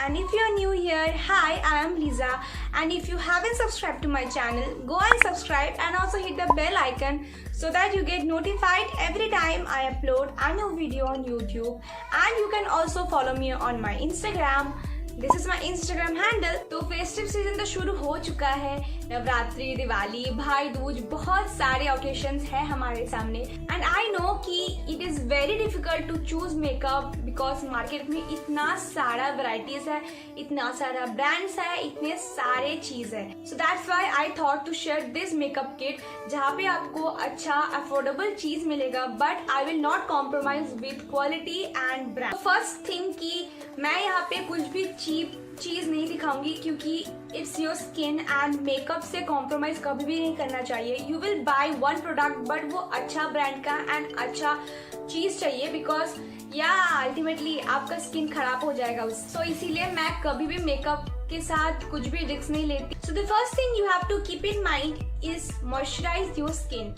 and if you are new here, hi, I am Lisa, and if you haven't subscribed to my channel, go and subscribe and also hit the bell icon so that you get notified every time I upload a new video on YouTube. And you can also follow me on my Instagram. This is my Instagram handle. तो festive season तो शुरू हो चुका है। नवरात्रि, दिवाली, भाई दूज, बहुत सारे occasions हैं हमारे सामने। एंड आई नो कि it is very difficult to choose makeup because market में इतना सारा वैरायटीज है, इतना सारा ब्रांड्स है, इतने सारे चीज है। So that's why I thought to share this makeup kit जहाँ पे आपको अच्छा अफोर्डेबल चीज मिलेगा, but I will not compromise with quality and brand. First thing कि मैं यहाँ पे कुछ भी चीप चीज नहीं दिखाऊंगी क्योंकि it's your skin and makeup से कॉम्प्रोमाइज कभी भी नहीं करना चाहिए। You will by one product but वो अच्छा ब्रांड का एंड अच्छा चीज चाहिए बिकॉज या अल्टीमेटली आपका स्किन खराब हो जाएगा उससे। सो इसीलिए मैं कभी भी मेकअप के साथ कुछ भी रिस्क नहीं लेती। So the first thing you have to keep in mind is moisturize your skin.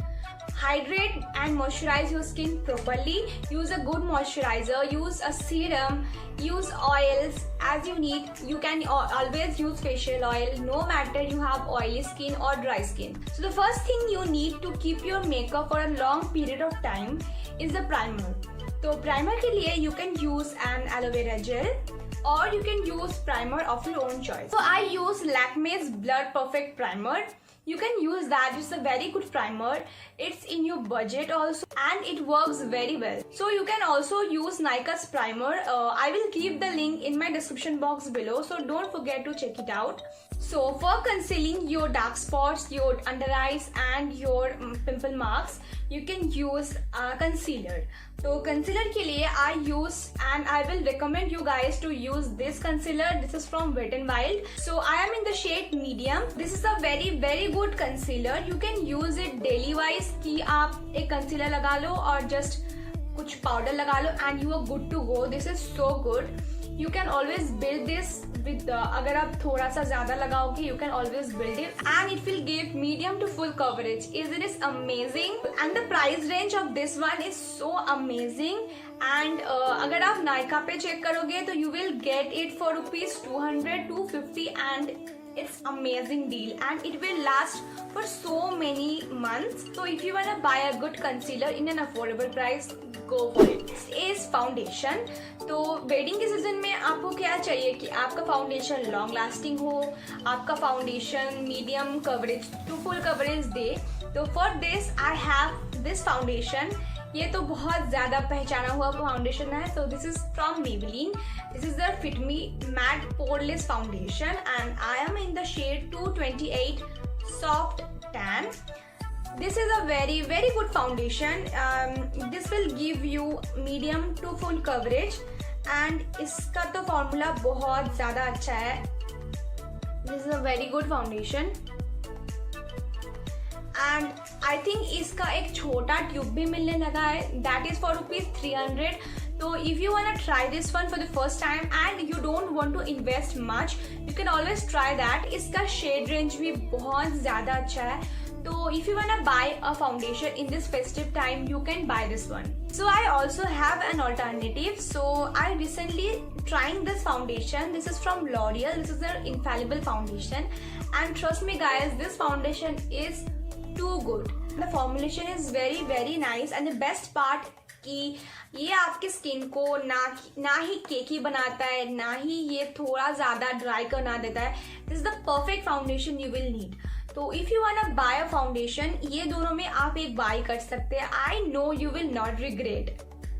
Hydrate and moisturize your skin properly. Use a good moisturizer, use a serum, use oils as you need. You can always use facial oil no matter you have oily skin or dry skin. So the first thing you need to keep your makeup for a long period of time is the primer. So primer के लिए you can use an aloe vera gel or you can use primer of your own choice. So I use Lakme's Blur Perfect Primer. You can use that. It's a very good primer. It's in your budget also and it works very well. So you can also use Nykaa's primer. I will keep the link in my description box below, so don't forget to check it out. So for concealing your dark spots, your under eyes and your pimple marks, you can use concealer. तो concealer के लिए I use and I will recommend you guys to use this concealer. This is from Wet n Wild. So I am in the shade medium. This is a very good concealer. You can use it daily wise कि आप एक concealer लगा लो और just कुछ powder लगा लो and you are good to go. This is so good. You can always build this with अगर आप थोड़ा सा ज्यादा लगाओगे you can always build it and it will give medium to full coverage. Isn't it amazing? And the price range of this one is so amazing. And अगर आप नायका पे check करोगे तो you will get it for rupees 200, 250 and it's amazing deal and it will last for so many months. So if you wanna buy a good concealer in an affordable price, go for it. This is foundation. तो wedding के season में आपको क्या चाहिए कि आपका foundation long lasting हो, आपका foundation medium coverage to full coverage दे। तो for this I have this foundation. ये तो बहुत ज्यादा पहचाना हुआ फाउंडेशन है। तो this is from Maybelline. This is the Fit Me Matte Poreless Foundation and I am in the shade 228 Soft Tan. This is a very good foundation. This will give you medium to full coverage and इसका तो formula बहुत ज्यादा अच्छा है. This is a very good foundation. And I think इसका एक छोटा tube भी मिलने लगा है. That is for rupees 300. So if you wanna try this one for the first time and you don't want to invest much, you can always try that. इसका shade range भी बहुत ज्यादा अच्छा है. So if you wanna buy a foundation in this festive time, you can buy this one. So I also have an alternative. So I recently trying this foundation. This is from L'Oreal. This is their infallible foundation. And trust me guys, this foundation is too good. The formulation is very nice and the best part कि ये आपके skin को ना ही केकी बनाता है, ना ही ये थोड़ा ज्यादा ड्राई करना देता है. This is the perfect foundation you will need. तो if you want to buy a foundation, ये दोनों में आप एक बाय कर सकते हैं. I know you will not regret.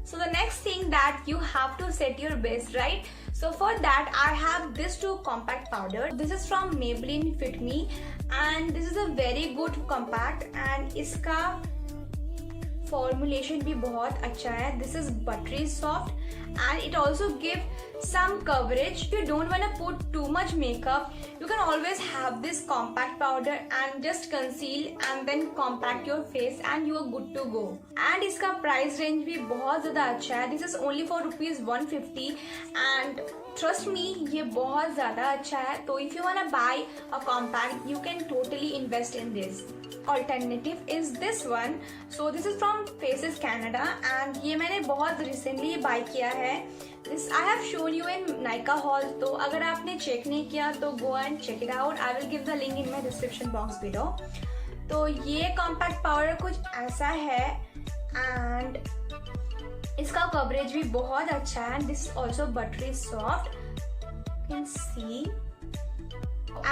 So the next thing that you have to set your base, right? So for that I have this two compact powder. This is from Maybelline Fit Me and this is a very good compact and इसका formulation भी बहुत अच्छा है. This is buttery soft and it also give some coverage. If you don't want to put too much makeup, you can always have this compact powder and just conceal and then compact your face and you are good to go. And इसका price range भी बहुत ज़्यादा अच्छा है. This is only for rupees 150 and trust me ये बहुत ज़्यादा अच्छा है. तो if you wanna buy a compact, you can totally invest in this. Alternative is this one. So this is from Faces Canada and ये मैंने बहुत recently buy किया है. This I have shown you in Nykaa haul. तो अगर आपने check नहीं किया तो go and check it out. I will give the link in my description box below. तो ये कॉम्पैक्ट पाउडर कुछ ऐसा है एंड इसका कवरेज भी बहुत अच्छा है. This also buttery soft, you can see.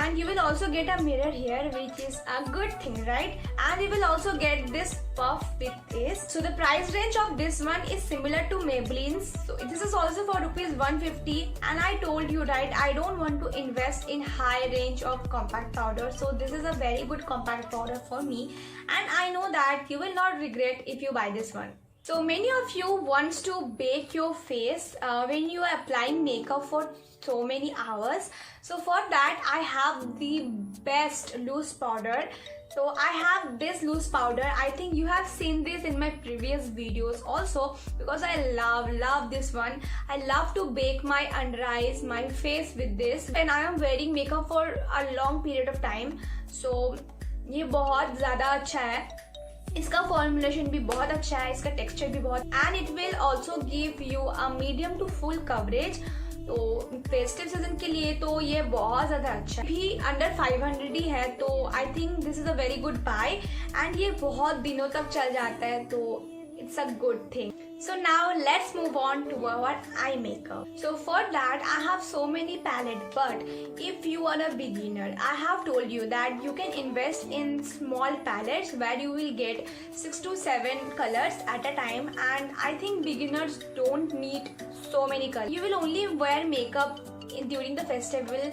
And you will also get a mirror here, which is a good thing, right? And you will also get this puff with this. So the price range of this one is similar to Maybelline's. So this is also for rupees 150. And I told you, right, I don't want to invest in high range of compact powder. So this is a very good compact powder for me. And I know that you will not regret if you buy this one. So many of you wants to bake your face when you are applying makeup for so many hours. So for that I have the best loose powder. So I have this loose powder. I think you have seen this in my previous videos also, because I love this one. I love to bake my under eyes, my face with this, and I am wearing makeup for a long period of time. So ये बहुत ज़्यादा अच्छा है. इसका formulation भी बहुत अच्छा है, इसका टेक्सचर भी बहुत, and it will also give you a medium to full coverage. तो फेस्टिव सीजन के लिए तो ये बहुत ज़्यादा अच्छा है. भी अंडर 500 ही है, तो I think this is a very good buy. एंड ये बहुत दिनों तक चल जाता है, तो it's a good thing. So now let's move on to our eye makeup. So for that I have so many palettes, but if you are a beginner, I have told you that you can invest in small palettes where you will get 6 to 7 colors at a time. And I think beginners don't need so many colors. You will only wear makeup during the festival,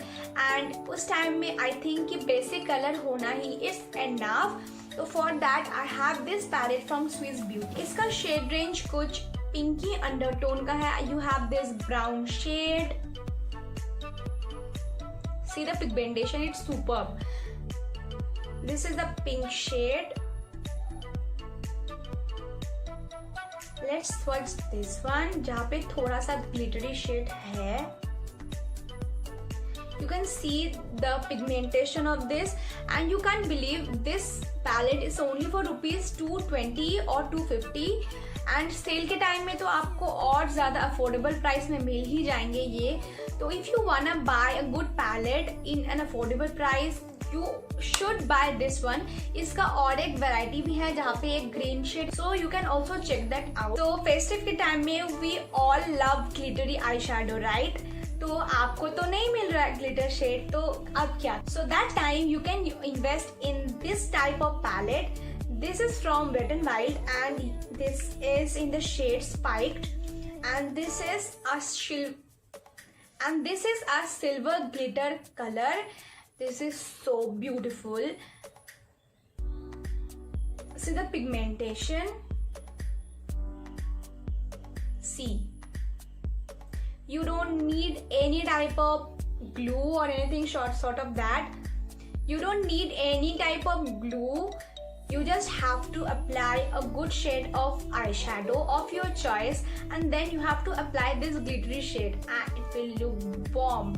and उस time में I think कि basic color होना ही is enough. तो for that I have this palette from Swiss beauty. इसका shade range कुछ pinky undertone का है. You have this brown shade. See the pigmentation, it's superb. This is the pink shade. Let's swatch this one, जहाँ पे थोड़ा सा glittery shade है. You can see the pigmentation of this, and you can't believe this palette is only for rupees 220 or 250. And cell के time में तो आपको और ज़्यादा अफोर्डेबल प्राइस में मिल ही जाएंगे ये. तो if you wanna buy a good palette in an affordable price, you should buy this one. इसका और एक वेराइटी भी है जहाँ पे एक green shade, so you can also check that out. तो फेस्टिव के टाइम में we all love glittery eye shadow, right? तो आपको तो नहीं मिल रहा है ग्लिटर शेड, तो अब क्या? So that time you can invest in this type of palette. This is from Wet n Wild, and this is in the shade Spiked, and this is a silver glitter color. This is so beautiful. See the pigmentation. See, you don't need any type of glue or anything sort of that. You don't need any type of glue. You just have to apply a good shade of eyeshadow of your choice, and then you have to apply this glittery shade, and it will look bomb.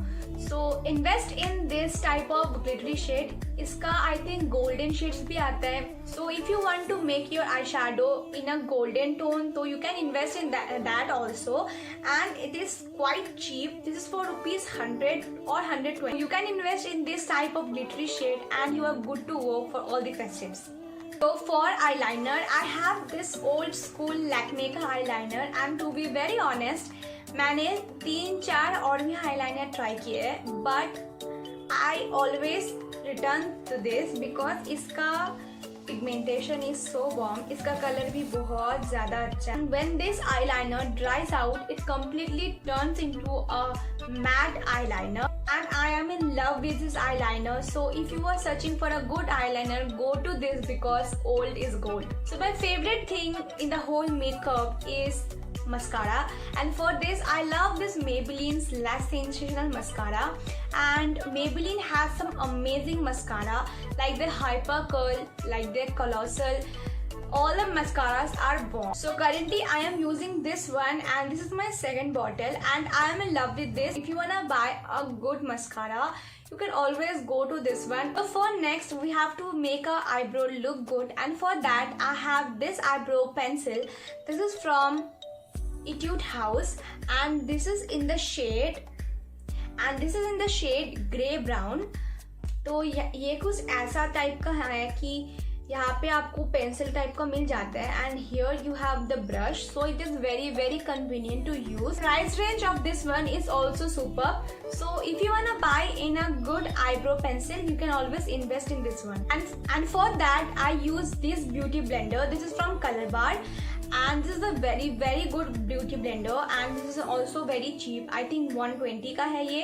So invest in this type of glittery shade. इसका I think golden shades भी आता है. So if you want to make your eyeshadow in a golden tone, so you can invest in that also, and it is quite cheap. This is for rupees 100 or 120. You can invest in this type of glittery shade, and you are good to go for all the festives. So for eyeliner, I have this old school Lakme का eyeliner, and to be very honest, मैंने 3-4 और भी eyeliner try किए हैं, but I always return to this because इसका pigmentation is so bomb. इसका color भी बहुत ज़्यादा अच्छा है. When this eyeliner dries out, it completely turns into a matte eyeliner, and I am in love with this eyeliner. So if you are searching for a good eyeliner, go to this because old is gold. So my favorite thing in the whole makeup is mascara, and for this I love this Maybelline's Lash Sensational mascara. And Maybelline has some amazing mascara like their Hyper Curl, like their Colossal. All the mascaras are bomb. So currently I am using this one, and this is my second bottle, and I am in love with this. If you wanna buy a good mascara, you can always go to this one. So for next, we have to make our eyebrow look good, and for that I have this eyebrow pencil. This is from Etude House, and this is in the shade grey brown. तो ये कुछ ऐसा type का है कि यहाँ पे आपको पेंसिल टाइप का मिल जाता है, and here you have the brush, so it is very very convenient to use. Price range of this one is also super. So if you wanna buy in a good eyebrow pencil, you can always invest in this one. And for that I use this beauty blender. This is from Color Bar, and this is a very very good beauty blender, and this is also very cheap. I think 120 का है ये,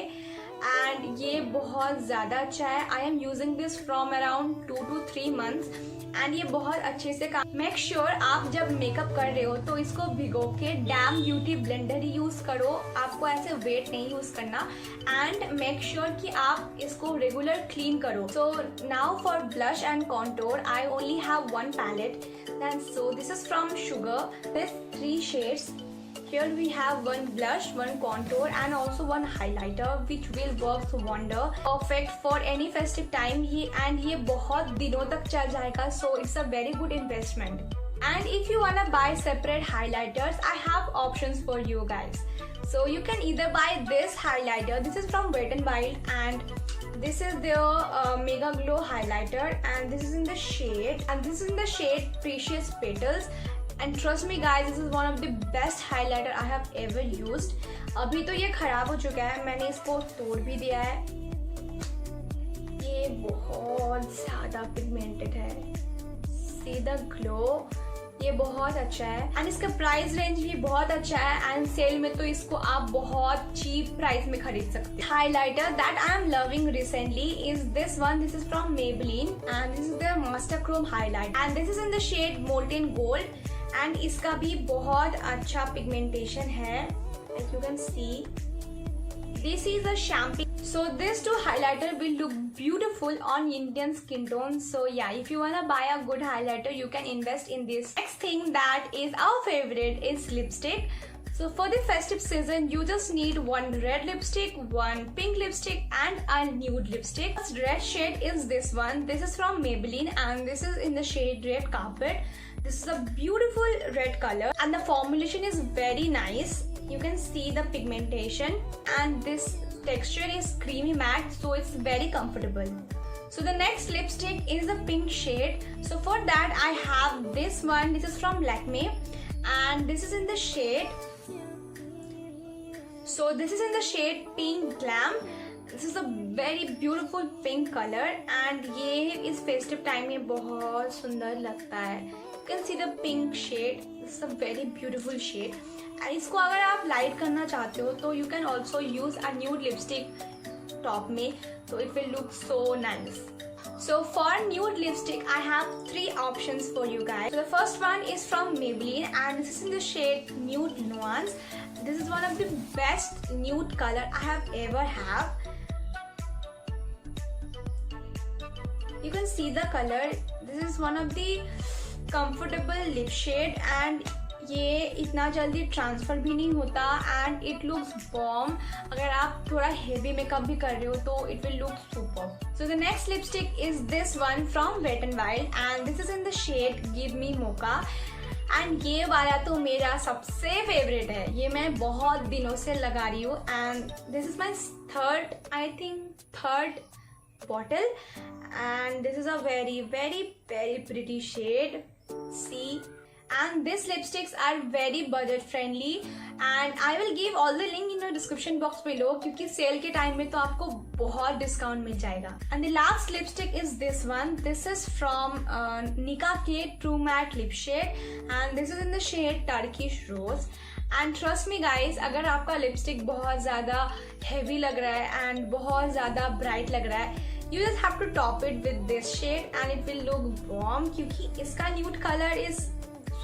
and ये बहुत ज़्यादा अच्छा है. I am using this from around 2 to 3 months, and ये बहुत अच्छे से काम. मेक श्योर आप जब मेकअप कर रहे हो तो इसको भिगो के डैम ब्यूटी ब्लेंडर ही यूज़ करो. आपको ऐसे वेट नहीं यूज़ करना, एंड मेक श्योर कि आप इसको रेगुलर क्लीन करो. So now for blush and contour I only have one palette, and so this is from Sugar. This 3 shades. Here we have one blush, one contour, and also one highlighter, which will work wonder. Perfect for any festive time. ये बहुत दिनों तक चल जाएगा, so it's a very good investment. And if you wanna buy separate highlighters, I have options for you guys. So you can either buy this highlighter. This is from Wet n Wild, and this is their Mega Glow highlighter, and this is in the shade, Precious Petals. And trust me guys, this is one of the best highlighter I have ever used. अभी तो ये खराब हो चुका है, मैंने इसको तोड़ भी दिया है. ये बहुत ज़्यादा पिगमेंटेड है. See the glow. ये बहुत अच्छा है, एंड इसका प्राइस रेंज भी बहुत अच्छा है, एंड सेल में तो इसको आप बहुत चीप प्राइस में खरीद सकते हैं. Highlighter that I am loving recently is this one. This is from Maybelline, and this is the master chrome highlight, and this is in the shade Molten Gold. And इसका भी बहुत अच्छा pigmentation है, like you can see. This is a champagne. So these two highlighter will look beautiful on Indian skin tone. So yeah, if you wanna buy a good highlighter, you can invest in this. Next thing that is our favorite is lipstick. So for the festive season, you just need one red lipstick, one pink lipstick, and a nude lipstick. First red shade is this one. This is from Maybelline, and this is in the shade Red Carpet. This is a beautiful red color, and the formulation is very nice. You can see the pigmentation, and this texture is creamy matte, so it's very comfortable. So the next lipstick is the pink shade. So for that I have this one. This is from Lakme, and this is in the shade. So this is in the shade Pink Glam. This is a very beautiful pink color, and ये इस festive time में बहुत सुंदर लगता है. You can see the pink shade. This is a very beautiful shade. And इसको अगर आप लाइट करना चाहते हो तो you can also use a nude lipstick top में, so it will look so nice. So for nude lipstick, I have 3 options for you guys. So the first one is from Maybelline, and this is in the shade Nude Nuance. This is one of the best nude color I have ever have. You can see the color. This is one of the comfortable lip shade, and ये इतना जल्दी transfer भी नहीं होता, and it looks Baum. अगर आप थोड़ा heavy makeup भी कर रहे हो तो it will look super. So the next lipstick is this one from Wet and Wild, and this is in the shade give me mocha. एंड ये वाला तो मेरा सबसे फेवरेट है, ये मैं बहुत दिनों से लगा रही हूँ, and this is my third bottle, and this is a very very very pretty shade. See, and these lipsticks are very budget friendly, and I will give all the link in the description box below, क्योंकि cell के time में तो आपको बहुत discount मिल जाएगा. And the last lipstick is this one. This is from Nika K True Matte Lip Shade, and this is in the shade Turkish Rose. And trust me guys, अगर आपका lipstick बहुत ज़्यादा heavy लग रहा है and बहुत ज़्यादा bright लग रहा है, you just have to top it with this shade and it will look warm, क्योंकि इसका न्यूड कलर इज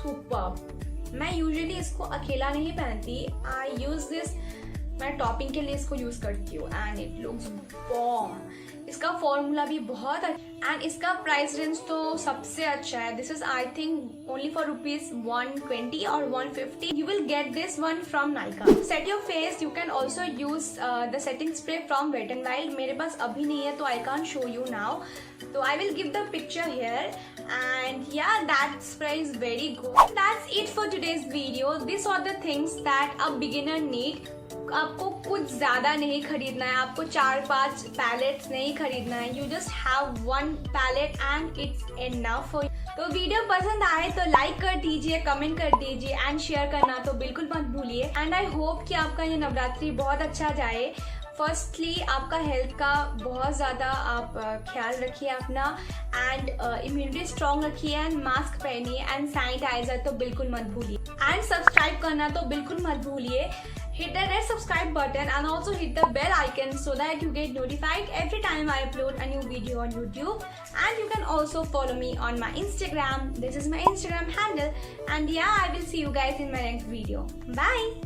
सुपर. मैं यूजुअली इसको अकेला नहीं पहनती, आई यूज दिस, मैं टॉपिंग के लिए इसको यूज करती हूँ, एंड इट लुक्स वार्म. इसका फॉर्मूला भी बहुत अच्छा एंड इसका प्राइस रेंज तो सबसे अच्छा है. This is I think only for ₹120 और 150. You will get this one from Nykaa. Set your face. You can also use the setting spray from Wet and Wild. मेरे पास अभी नहीं है तो I can't show you now. So I will give the picture here, and yeah, that spray is very good. That's it for today's video. These are the things that a beginner need. आपको कुछ ज़्यादा नहीं खरीदना है, आपको 4-5 pallets नहीं खरीदना है. You just have one palette and it's enough for you. तो वीडियो पसंद आए तो लाइक कर दीजिए, कमेंट कर दीजिए एंड शेयर करना तो बिल्कुल मत भूलिए. एंड आई होप कि आपका ये नवरात्रि बहुत अच्छा जाए. फर्स्टली आपका हेल्थ का बहुत ज़्यादा आप ख्याल रखिए अपना, एंड इम्यूनिटी स्ट्रॉन्ग रखिए, एंड मास्क पहनिए, एंड सैनिटाइजर तो बिल्कुल मत भूलिए, एंड सब्सक्राइब करना तो बिल्कुल मत भूलिए. Hit the red subscribe button and also hit the bell icon so that you get notified every time I upload a new video on YouTube. And you can also follow me on my Instagram. This is my Instagram handle. And yeah, I will see you guys in my next video. Bye.